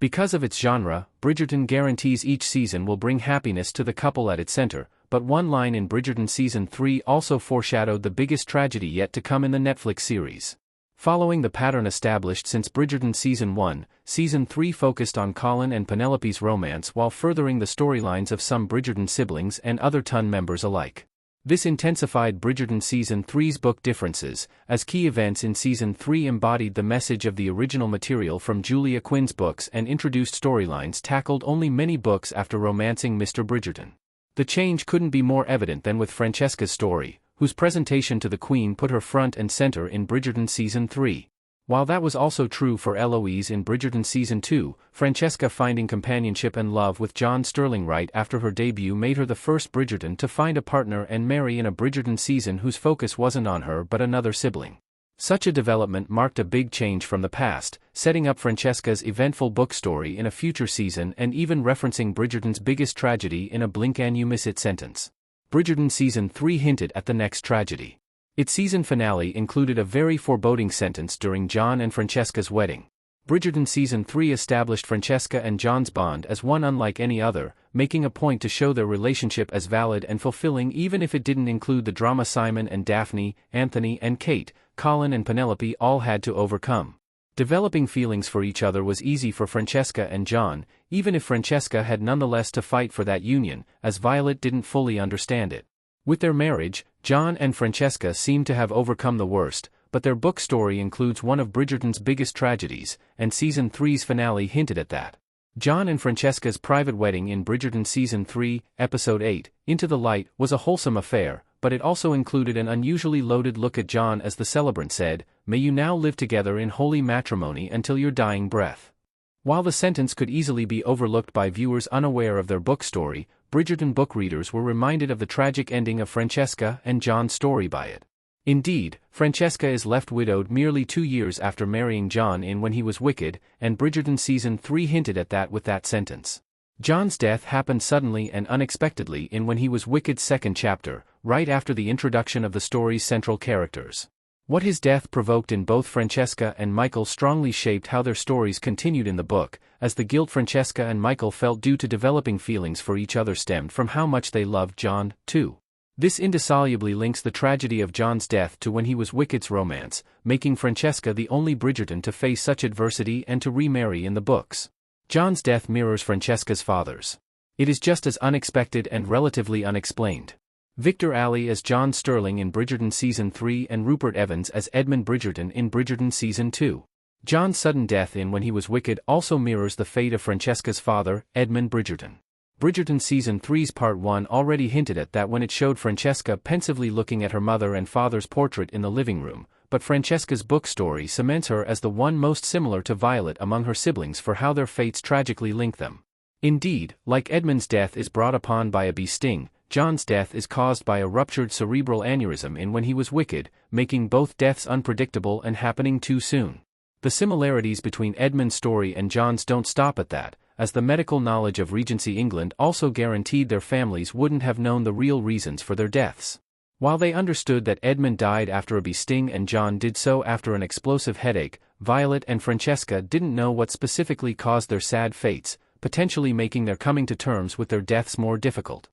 Because of its genre, Bridgerton guarantees each season will bring happiness to the couple at its center, but one line in Bridgerton Season 3 also foreshadowed the biggest tragedy yet to come in the Netflix series. Following the pattern established since Bridgerton Season 1, Season 3 focused on Colin and Penelope's romance while furthering the storylines of some Bridgerton siblings and other Ton members alike. This intensified Bridgerton Season 3's book differences, as key events in Season 3 embodied the message of the original material from Julia Quinn's books and introduced storylines tackled only many books after romancing Mr. Bridgerton. The change couldn't be more evident than with Francesca's story, whose presentation to the Queen put her front and center in Bridgerton Season 3. While that was also true for Eloise in Bridgerton Season 2, Francesca finding companionship and love with John Sterling right after her debut made her the first Bridgerton to find a partner and marry in a Bridgerton season whose focus wasn't on her but another sibling. Such a development marked a big change from the past, setting up Francesca's eventful book story in a future season and even referencing Bridgerton's biggest tragedy in a blink-and-you-miss-it sentence. Bridgerton Season 3 hinted at the next tragedy. Its season finale included a very foreboding sentence during John and Francesca's wedding. Bridgerton Season 3 established Francesca and John's bond as one unlike any other, making a point to show their relationship as valid and fulfilling even if it didn't include the drama Simon and Daphne, Anthony and Kate, Colin and Penelope all had to overcome. Developing feelings for each other was easy for Francesca and John, even if Francesca had nonetheless to fight for that union, as Violet didn't fully understand it. With their marriage, John and Francesca seemed to have overcome the worst, but their book story includes one of Bridgerton's biggest tragedies, and Season 3's finale hinted at that. John and Francesca's private wedding in Bridgerton Season 3, Episode 8, Into the Light, was a wholesome affair, but it also included an unusually loaded look at John as the celebrant said, "May you now live together in holy matrimony until your dying breath." While the sentence could easily be overlooked by viewers unaware of their book story, Bridgerton book readers were reminded of the tragic ending of Francesca and John's story by it. Indeed, Francesca is left widowed merely 2 years after marrying John in When He Was Wicked, and Bridgerton Season 3 hinted at that with that sentence. John's death happened suddenly and unexpectedly in When He Was Wicked's second chapter, right after the introduction of the story's central characters. What his death provoked in both Francesca and Michael strongly shaped how their stories continued in the book, as the guilt Francesca and Michael felt due to developing feelings for each other stemmed from how much they loved John, too. This indissolubly links the tragedy of John's death to When He Was Wicked's romance, making Francesca the only Bridgerton to face such adversity and to remarry in the books. John's death mirrors Francesca's father's. It is just as unexpected and relatively unexplained. Victor Alley as John Sterling in Bridgerton Season 3 and Rupert Evans as Edmund Bridgerton in Bridgerton Season 2. John's sudden death in When He Was Wicked also mirrors the fate of Francesca's father, Edmund Bridgerton. Bridgerton Season 3's Part 1 already hinted at that when it showed Francesca pensively looking at her mother and father's portrait in the living room, but Francesca's book story cements her as the one most similar to Violet among her siblings for how their fates tragically link them. Indeed, like Edmund's death is brought upon by a bee sting, John's death is caused by a ruptured cerebral aneurysm in When He Was Wicked, making both deaths unpredictable and happening too soon. The similarities between Edmund's story and John's don't stop at that, as the medical knowledge of Regency England also guaranteed their families wouldn't have known the real reasons for their deaths. While they understood that Edmund died after a bee sting and John did so after an explosive headache, Violet and Francesca didn't know what specifically caused their sad fates, potentially making their coming to terms with their deaths more difficult.